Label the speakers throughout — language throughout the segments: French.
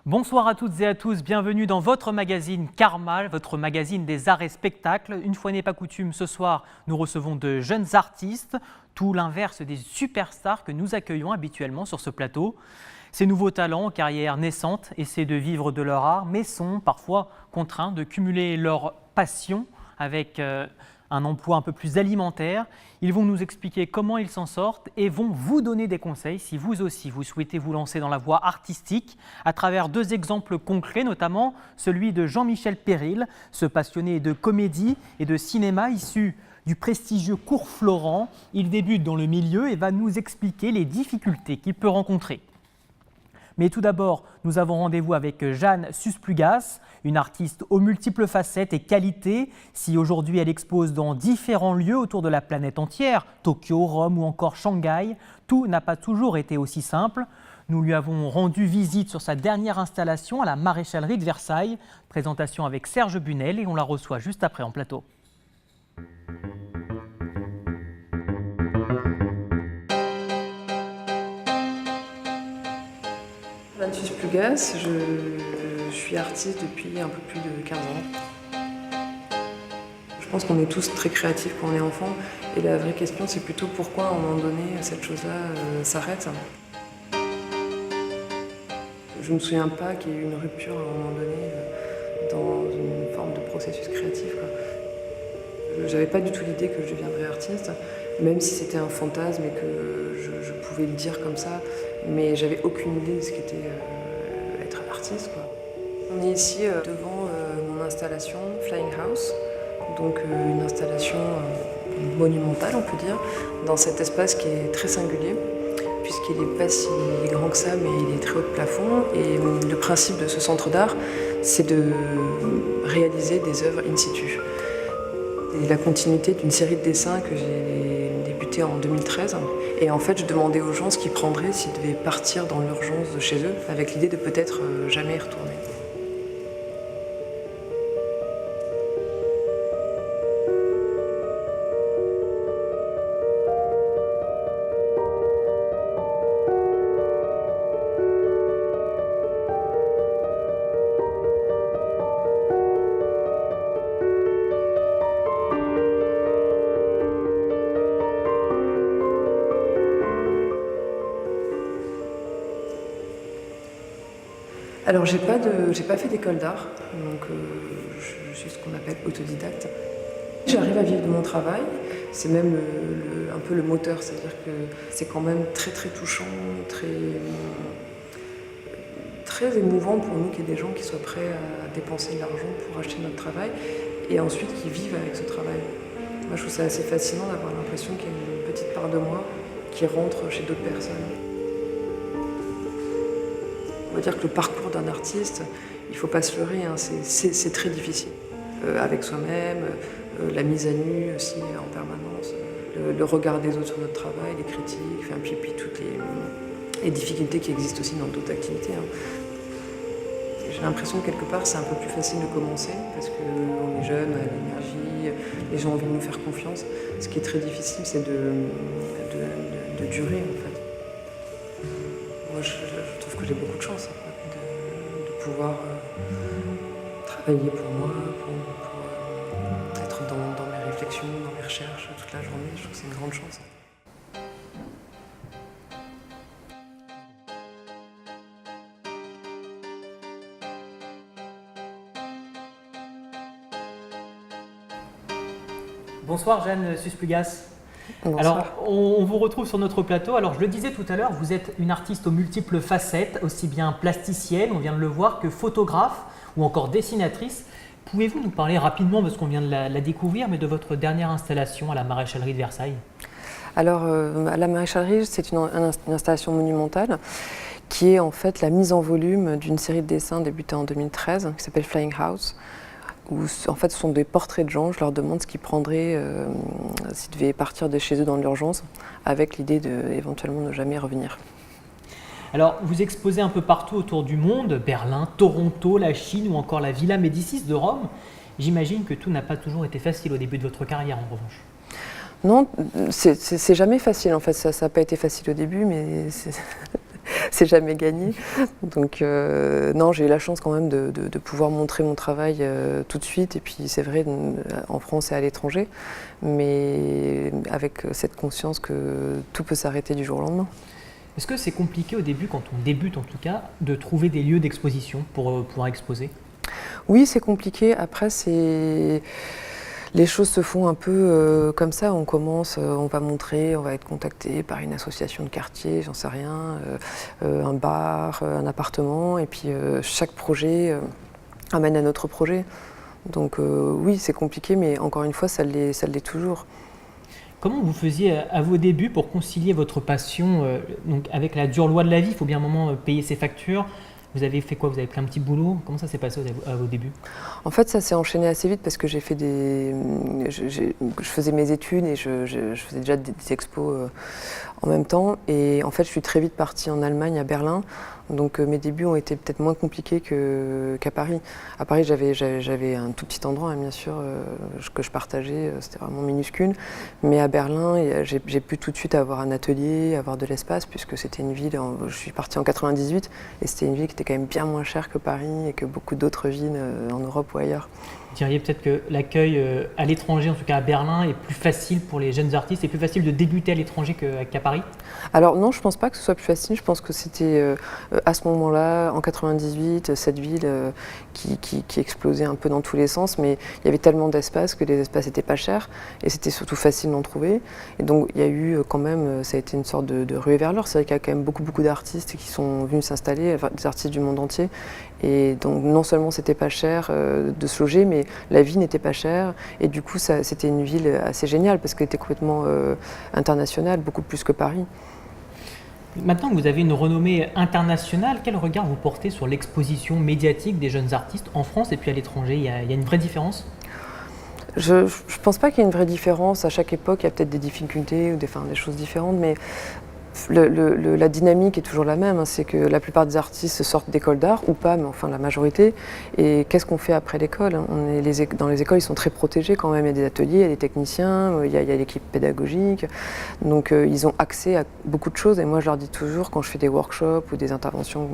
Speaker 1: Bonsoir à toutes et à tous, bienvenue dans votre magazine Karma, votre magazine des arts et spectacles. Une fois n'est pas coutume, ce soir, nous recevons de jeunes artistes, tout l'inverse des superstars que nous accueillons habituellement sur ce plateau. Ces nouveaux talents, carrière naissante, essaient de vivre de leur art, mais sont parfois contraints de cumuler leur passion avec un emploi un peu plus alimentaire. Ils vont nous expliquer comment ils s'en sortent et vont vous donner des conseils si vous aussi vous souhaitez vous lancer dans la voie artistique à travers deux exemples concrets, notamment celui de Jean-Michel Péril, ce passionné de comédie et de cinéma issu du prestigieux Cours Florent. Il débute dans le milieu et va nous expliquer les difficultés qu'il peut rencontrer. Mais tout d'abord, nous avons rendez-vous avec Jeanne Susplugas, une artiste aux multiples facettes et qualités. Si aujourd'hui elle expose dans différents lieux autour de la planète entière, Tokyo, Rome ou encore Shanghai, tout n'a pas toujours été aussi simple. Nous lui avons rendu visite sur sa dernière installation à la Maréchalerie de Versailles. Présentation avec Serge Bunel et on la reçoit juste après en plateau.
Speaker 2: Jeanne Susplugas, je suis artiste depuis un peu plus de 15 ans. Je pense qu'on est tous très créatifs quand on est enfant et la vraie question c'est plutôt pourquoi à un moment donné cette chose-là s'arrête. Je ne me souviens pas qu'il y ait eu une rupture à un moment donné dans une forme de processus créatif. Je n'avais pas du tout l'idée que je deviendrais artiste, même si c'était un fantasme et que je pouvais le dire comme ça, mais j'avais aucune idée de ce qu'était être artiste, quoi. On est ici devant mon installation Flying House, donc une installation monumentale, on peut dire, dans cet espace qui est très singulier, puisqu'il n'est pas si grand que ça, mais il est très haut de plafond. Et le principe de ce centre d'art, c'est de réaliser des œuvres in situ. Et la continuité d'une série de dessins que j'ai débuté en 2013. Et en fait, je demandais aux gens ce qu'ils prendraient s'ils devaient partir dans l'urgence de chez eux, avec l'idée de peut-être jamais y retourner. Alors j'ai pas fait d'école d'art, donc je suis ce qu'on appelle autodidacte. J'arrive à vivre de mon travail, c'est même un peu le moteur, c'est-à-dire que c'est quand même très très touchant, très émouvant pour nous qu'il y ait des gens qui soient prêts à dépenser de l'argent pour acheter notre travail et ensuite qui vivent avec ce travail. Moi je trouve ça assez fascinant d'avoir l'impression qu'il y a une petite part de moi qui rentre chez d'autres personnes. On va dire que le parcours d'un artiste, il ne faut pas se leurrer, hein, c'est très difficile. Avec soi-même, la mise à nu aussi en permanence, le regard des autres sur notre travail, les critiques, enfin, puis toutes les difficultés qui existent aussi dans d'autres activités. Hein. J'ai l'impression que quelque part c'est un peu plus facile de commencer parce qu'on est jeune, on a l'énergie, les gens ont envie de nous faire confiance. Ce qui est très difficile, c'est de durer en fait. Moi, je trouve que j'ai beaucoup de chance de pouvoir travailler pour moi, pour être dans mes réflexions, dans mes recherches toute la journée. Je trouve que c'est une grande chance.
Speaker 1: Bonsoir Jeanne Susplugas.
Speaker 2: Bonsoir.
Speaker 1: Alors, on vous retrouve sur notre plateau. Alors, je le disais tout à l'heure, vous êtes une artiste aux multiples facettes, aussi bien plasticienne, on vient de le voir, que photographe ou encore dessinatrice. Pouvez-vous nous parler rapidement, parce qu'on vient de la découvrir, mais de votre dernière installation à la Maréchalerie de Versailles?
Speaker 2: Alors, à la Maréchalerie, c'est une installation monumentale qui est en fait la mise en volume d'une série de dessins débutée en 2013 qui s'appelle Flying House. Où en fait ce sont des portraits de gens, je leur demande ce qu'ils prendraient s'ils devaient partir de chez eux dans l'urgence, avec l'idée d'éventuellement ne jamais revenir.
Speaker 1: Alors, vous exposez un peu partout autour du monde, Berlin, Toronto, la Chine ou encore la Villa Médicis de Rome. J'imagine que tout n'a pas toujours été facile au début de votre carrière en revanche.
Speaker 2: Non, c'est jamais facile en fait, ça n'a pas été facile au début, mais c'est jamais gagné. Donc non, j'ai eu la chance quand même de pouvoir montrer mon travail tout de suite, et puis c'est vrai en France et à l'étranger, mais avec cette conscience que tout peut s'arrêter du jour au lendemain.
Speaker 1: Est-ce que c'est compliqué au début, quand on débute en tout cas, de trouver des lieux d'exposition pour pouvoir exposer?
Speaker 2: Oui, c'est compliqué. Après, les choses se font un peu comme ça. On commence, on va montrer, on va être contacté par une association de quartier, j'en sais rien, un bar, un appartement, et puis chaque projet amène à notre projet. Donc oui, c'est compliqué, mais encore une fois, ça l'est toujours.
Speaker 1: Comment vous faisiez à vos débuts pour concilier votre passion donc avec la dure loi de la vie? Il faut bien un moment payer ses factures. Vous avez fait quoi? Vous avez pris un petit boulot? Comment ça s'est passé à vos débuts?
Speaker 2: En fait, ça s'est enchaîné assez vite parce que j'ai fait je faisais mes études et je faisais déjà des expos en même temps. Et en fait, je suis très vite partie en Allemagne, à Berlin. Donc mes débuts ont été peut-être moins compliqués qu'à Paris. À Paris, j'avais un tout petit endroit, hein, bien sûr, que je partageais, c'était vraiment minuscule. Mais à Berlin, j'ai pu tout de suite avoir un atelier, avoir de l'espace, puisque c'était une ville, je suis partie en 98, et c'était une ville qui était quand même bien moins chère que Paris et que beaucoup d'autres villes en Europe ou ailleurs.
Speaker 1: Vous diriez peut-être que l'accueil à l'étranger, en tout cas à Berlin, est plus facile pour les jeunes artistes, et plus facile de débuter à l'étranger qu'à Paris?
Speaker 2: Alors non, je ne pense pas que ce soit plus facile. Je pense que c'était à ce moment-là, en 98, cette ville qui explosait un peu dans tous les sens, mais il y avait tellement d'espace que les espaces n'étaient pas chers et c'était surtout facile d'en trouver. Et donc il y a eu quand même, ça a été une sorte de ruée vers l'or. C'est vrai qu'il y a quand même beaucoup d'artistes qui sont venus s'installer, enfin, des artistes du monde entier. Et donc non seulement c'était pas cher de se loger, mais la vie n'était pas chère. Et du coup, c'était une ville assez géniale parce qu'elle était complètement internationale, beaucoup plus que Paris.
Speaker 1: Maintenant que vous avez une renommée internationale, quel regard vous portez sur l'exposition médiatique des jeunes artistes en France et puis à l'étranger? Il y a une vraie différence?
Speaker 2: Je ne pense pas qu'il y ait une vraie différence. À chaque époque, il y a peut-être des difficultés ou des choses différentes, mais la dynamique est toujours la même, hein. C'est que la plupart des artistes sortent d'écoles d'art, ou pas, mais enfin la majorité. Et qu'est-ce qu'on fait après l'école? Dans les écoles, ils sont très protégés quand même. Il y a des ateliers, il y a des techniciens, il y a l'équipe pédagogique. Donc ils ont accès à beaucoup de choses. Et moi, je leur dis toujours, quand je fais des workshops ou des interventions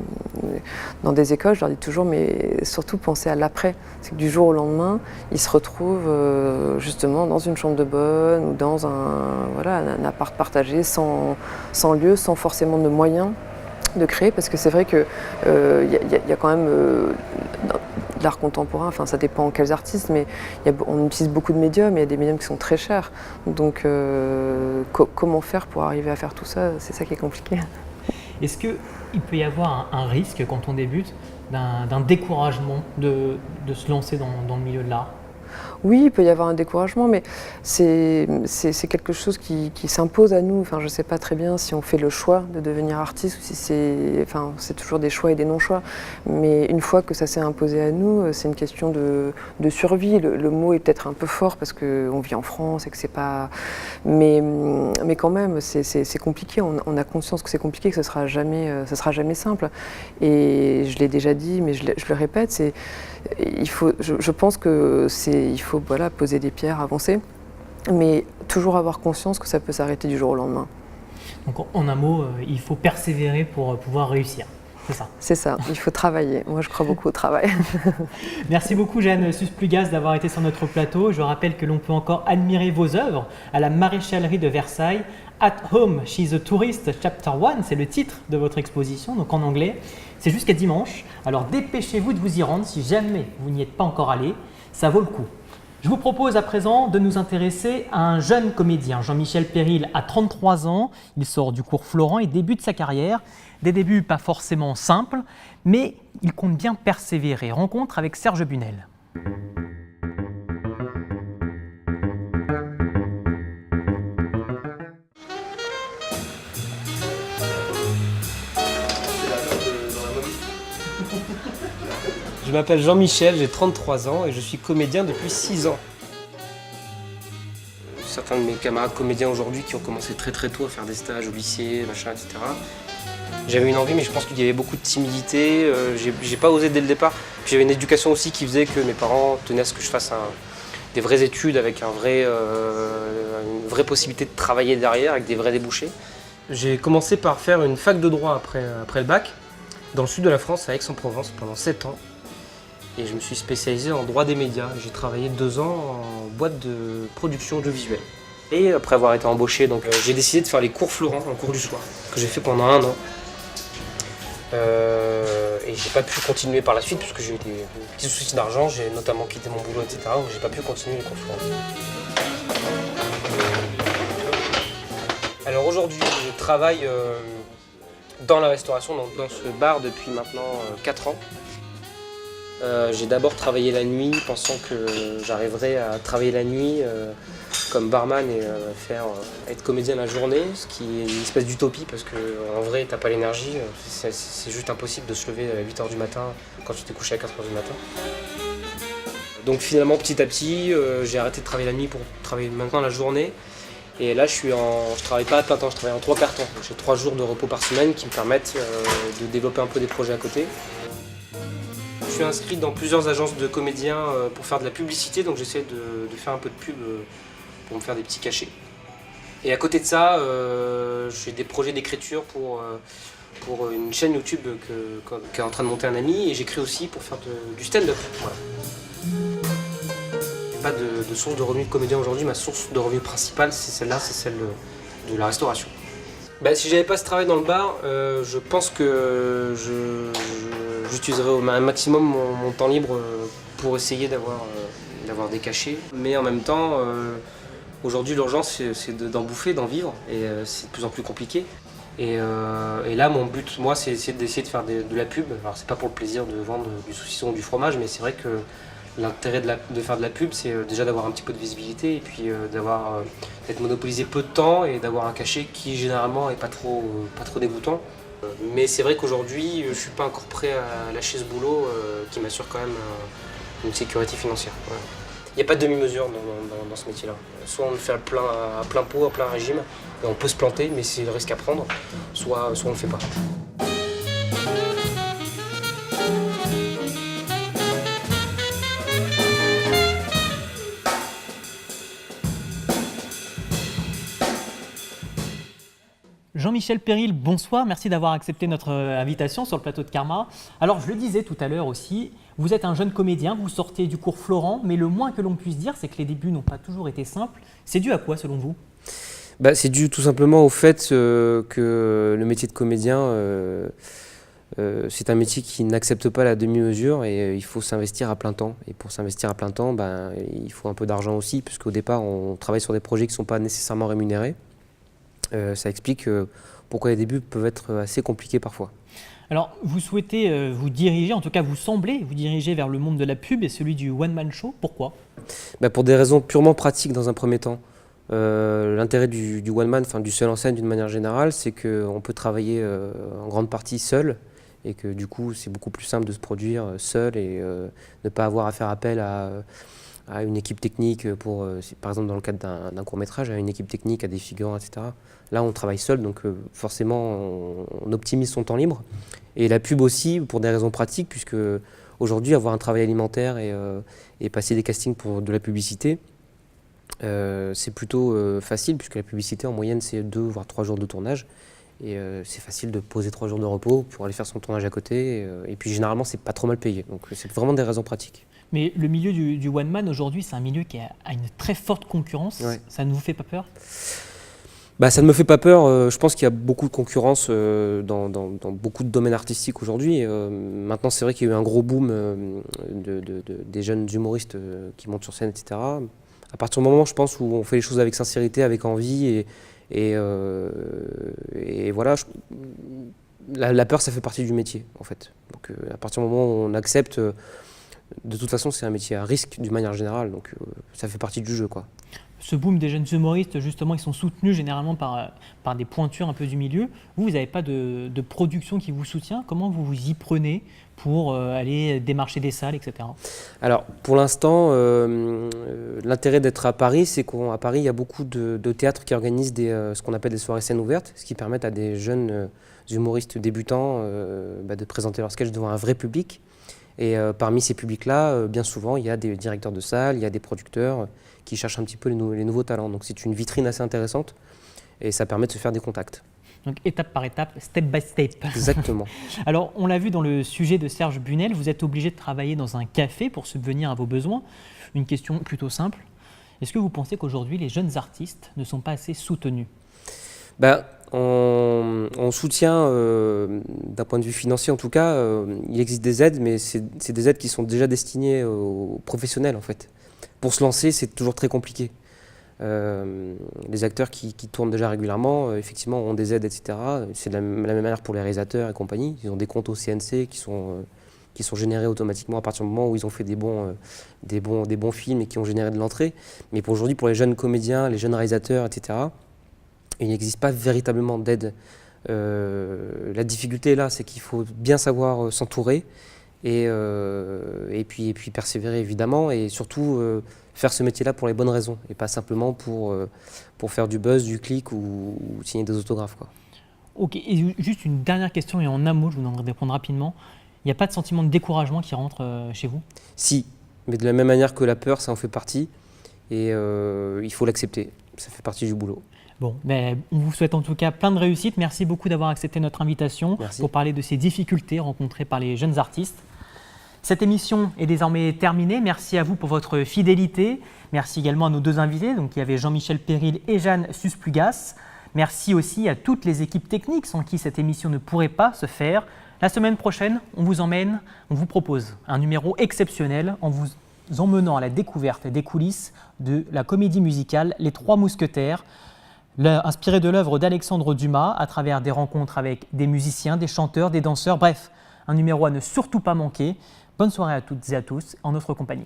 Speaker 2: dans des écoles, je leur dis toujours, mais surtout pensez à l'après. C'est que du jour au lendemain, ils se retrouvent justement dans une chambre de bonne ou dans un appart partagé sans lieu, sans forcément de moyens de créer, parce que c'est vrai qu'il y a quand même de l'art contemporain, enfin ça dépend quels artistes, mais on utilise beaucoup de médiums, il y a des médiums qui sont très chers. Donc comment faire pour arriver à faire tout ça? C'est ça qui est compliqué.
Speaker 1: Est-ce qu'il peut y avoir un risque quand on débute d'un découragement de se lancer dans le milieu de l'art?
Speaker 2: Oui, il peut y avoir un découragement, mais c'est quelque chose qui s'impose à nous. Enfin, je ne sais pas très bien si on fait le choix de devenir artiste ou si c'est toujours des choix et des non-choix. Mais une fois que ça s'est imposé à nous, c'est une question de survie. Le mot est peut-être un peu fort parce qu'on vit en France et que c'est pas... Mais quand même, c'est compliqué. On a conscience que c'est compliqué, que ce sera jamais simple. Et je l'ai déjà dit, mais je le répète, je pense qu'il faut poser des pierres, avancer, mais toujours avoir conscience que ça peut s'arrêter du jour au lendemain.
Speaker 1: Donc en un mot, il faut persévérer pour pouvoir réussir, c'est ça?
Speaker 2: C'est ça, il faut travailler. Moi, je crois beaucoup au travail.
Speaker 1: Merci beaucoup Jeanne Susplugas d'avoir été sur notre plateau. Je rappelle que l'on peut encore admirer vos œuvres à la Maréchalerie de Versailles. At Home, She's a Tourist, Chapter 1, c'est le titre de votre exposition, donc en anglais. C'est jusqu'à dimanche, alors dépêchez-vous de vous y rendre si jamais vous n'y êtes pas encore allé, ça vaut le coup. Je vous propose à présent de nous intéresser à un jeune comédien. Jean-Michel Péril a 33 ans, il sort du cours Florent et débute sa carrière. Des débuts pas forcément simples, mais il compte bien persévérer. Rencontre avec Serge Bunel.
Speaker 3: Je m'appelle Jean-Michel, j'ai 33 ans et je suis comédien depuis 6 ans. Certains de mes camarades comédiens aujourd'hui qui ont commencé très tôt à faire des stages au lycée, machin, etc. J'avais une envie, mais je pense qu'il y avait beaucoup de timidité. J'ai pas osé dès le départ. J'avais une éducation aussi qui faisait que mes parents tenaient à ce que je fasse des vraies études avec une vraie possibilité de travailler derrière, avec des vrais débouchés. J'ai commencé par faire une fac de droit après le bac, dans le sud de la France, à Aix-en-Provence, pendant 7 ans. Et je me suis spécialisé en droit des médias. J'ai travaillé 2 ans en boîte de production audiovisuelle. Et après avoir été embauché, j'ai décidé de faire les cours Florent en cours du soir, que j'ai fait pendant 1 an. Et j'ai pas pu continuer par la suite, puisque j'ai eu des petits soucis d'argent, j'ai notamment quitté mon boulot, etc. Donc j'ai pas pu continuer les cours Florent. Alors aujourd'hui, je travaille dans la restauration, dans ce bar depuis maintenant 4 ans. J'ai d'abord travaillé la nuit, pensant que j'arriverais à travailler la nuit comme barman et être comédien la journée, ce qui est une espèce d'utopie parce qu'en vrai, t'as pas l'énergie, c'est juste impossible de se lever à 8 h du matin quand tu t'es couché à 4 h du matin. Donc finalement, petit à petit, j'ai arrêté de travailler la nuit pour travailler maintenant la journée. Et là, je travaille pas à plein temps, je travaille en 3/4 temps. Donc j'ai 3 jours de repos par semaine qui me permettent de développer un peu des projets à côté. Je suis inscrit dans plusieurs agences de comédiens pour faire de la publicité, donc j'essaie de faire un peu de pub pour me faire des petits cachets. Et à côté de ça, j'ai des projets d'écriture pour une chaîne YouTube qu'est en train de monter un ami, et j'écris aussi pour faire du stand-up. Voilà. Pas de source de revenus de comédien aujourd'hui, ma source de revenus principale c'est celle de la restauration. Si j'avais pas ce travail dans le bar, je pense que j'utiliserais au maximum mon temps libre pour essayer d'avoir des cachets. Mais en même temps, aujourd'hui l'urgence c'est d'en bouffer, d'en vivre, et c'est de plus en plus compliqué. Et là mon but, moi, c'est d'essayer de faire de la pub. Alors c'est pas pour le plaisir de vendre du saucisson ou du fromage, mais c'est vrai que l'intérêt de faire de la pub, c'est déjà d'avoir un petit peu de visibilité et puis d'être monopolisé peu de temps et d'avoir un cachet qui généralement est pas trop dégoûtant. Mais c'est vrai qu'aujourd'hui, je suis pas encore prêt à lâcher ce boulot qui m'assure quand même une sécurité financière. Voilà. Il n'y a pas de demi-mesure dans ce métier-là. Soit on le fait à plein pot, à plein régime, et on peut se planter, mais c'est le risque à prendre, soit on le fait pas.
Speaker 1: Jean-Michel Péril, bonsoir, merci d'avoir accepté notre invitation sur le plateau de Karma. Alors je le disais tout à l'heure aussi, vous êtes un jeune comédien, vous sortez du cours Florent, mais le moins que l'on puisse dire, c'est que les débuts n'ont pas toujours été simples. C'est dû à quoi selon vous ?
Speaker 3: C'est dû tout simplement au fait que le métier de comédien, c'est un métier qui n'accepte pas la demi-mesure et il faut s'investir à plein temps. Et pour s'investir à plein temps, il faut un peu d'argent aussi, puisqu'au départ on travaille sur des projets qui ne sont pas nécessairement rémunérés. Ça explique pourquoi les débuts peuvent être assez compliqués parfois.
Speaker 1: Alors, vous souhaitez vous diriger, en tout cas vous semblez vous diriger vers le monde de la pub et celui du one-man show. Pourquoi ?
Speaker 3: Pour des raisons purement pratiques dans un premier temps. L'intérêt du one-man, du seul en scène d'une manière générale, c'est qu'on peut travailler en grande partie seul et que du coup c'est beaucoup plus simple de se produire seul et ne pas avoir à faire appel à une équipe technique pour, par exemple dans le cadre d'un court-métrage, à une équipe technique, à des figurants, etc. Là, on travaille seul, donc forcément, on optimise son temps libre. Et la pub aussi, pour des raisons pratiques, puisque aujourd'hui, avoir un travail alimentaire et passer des castings pour de la publicité, c'est plutôt facile, puisque la publicité, en moyenne, c'est 2 voire 3 jours de tournage. Et c'est facile de poser 3 jours de repos pour aller faire son tournage à côté. Et puis, généralement, c'est pas trop mal payé. Donc, c'est vraiment des raisons pratiques.
Speaker 1: Mais le milieu du one-man, aujourd'hui, c'est un milieu qui a une très forte concurrence. Ouais. Ça ne vous fait pas peur ?
Speaker 3: Ça ne me fait pas peur. Je pense qu'il y a beaucoup de concurrence dans beaucoup de domaines artistiques aujourd'hui. Maintenant, c'est vrai qu'il y a eu un gros boom des jeunes humoristes qui montent sur scène, etc. À partir du moment, je pense, où on fait les choses avec sincérité, avec envie, et voilà, la peur, ça fait partie du métier, en fait. Donc, à partir du moment où on accepte, de toute façon, c'est un métier à risque d'une manière générale, donc ça fait partie du jeu, quoi.
Speaker 1: Ce boom des jeunes humoristes, justement, ils sont soutenus généralement par des pointures un peu du milieu. Vous n'avez pas de production qui vous soutient. Comment vous vous y prenez pour aller démarcher des salles, etc.
Speaker 3: Alors, pour l'instant, l'intérêt d'être à Paris, c'est qu'à Paris, il y a beaucoup de théâtres qui organisent ce qu'on appelle des soirées scènes ouvertes, ce qui permet à des jeunes humoristes débutants de présenter leurs sketchs devant un vrai public. Et parmi ces publics-là, bien souvent, il y a des directeurs de salles, il y a des producteurs qui cherchent un petit peu les nouveaux talents. Donc c'est une vitrine assez intéressante et ça permet de se faire des contacts.
Speaker 1: Donc étape par étape, step by step.
Speaker 3: Exactement.
Speaker 1: Alors on l'a vu dans le sujet de Serge Bunel, vous êtes obligé de travailler dans un café pour subvenir à vos besoins. Une question plutôt simple. Est-ce que vous pensez qu'aujourd'hui les jeunes artistes ne sont pas assez soutenus?
Speaker 3: On soutient, d'un point de vue financier en tout cas, il existe des aides, mais c'est des aides qui sont déjà destinées aux professionnels en fait. Pour se lancer, c'est toujours très compliqué. Les acteurs qui tournent déjà régulièrement, effectivement, ont des aides, etc. C'est de la même manière pour les réalisateurs et compagnie. Ils ont des comptes au CNC qui sont générés automatiquement à partir du moment où ils ont fait des bons films et qui ont généré de l'entrée. Mais aujourd'hui, pour les jeunes comédiens, les jeunes réalisateurs, etc., il n'existe pas véritablement d'aide. La difficulté est là, c'est qu'il faut bien savoir s'entourer et puis persévérer évidemment et surtout faire ce métier-là pour les bonnes raisons et pas simplement pour faire du buzz, du clic ou signer des autographes, quoi.
Speaker 1: Ok, et juste une dernière question et en un mot, je vous demanderai de répondre rapidement. Il n'y a pas de sentiment de découragement qui rentre chez vous?
Speaker 3: Si, mais de la même manière que la peur, ça en fait partie et il faut l'accepter, ça fait partie du boulot.
Speaker 1: Bon, mais on vous souhaite en tout cas plein de réussite. Merci beaucoup d'avoir accepté notre invitation pour parler de ces difficultés rencontrées par les jeunes artistes. Cette émission est désormais terminée. Merci à vous pour votre fidélité. Merci également à nos deux invités. Donc, il y avait Jean-Michel Péril et Jeanne Susplugas. Merci aussi à toutes les équipes techniques sans qui cette émission ne pourrait pas se faire. La semaine prochaine, on vous propose un numéro exceptionnel en vous emmenant à la découverte des coulisses de la comédie musicale Les Trois Mousquetaires, inspiré de l'œuvre d'Alexandre Dumas à travers des rencontres avec des musiciens, des chanteurs, des danseurs, bref, un numéro à ne surtout pas manquer. Bonne soirée à toutes et à tous en notre compagnie.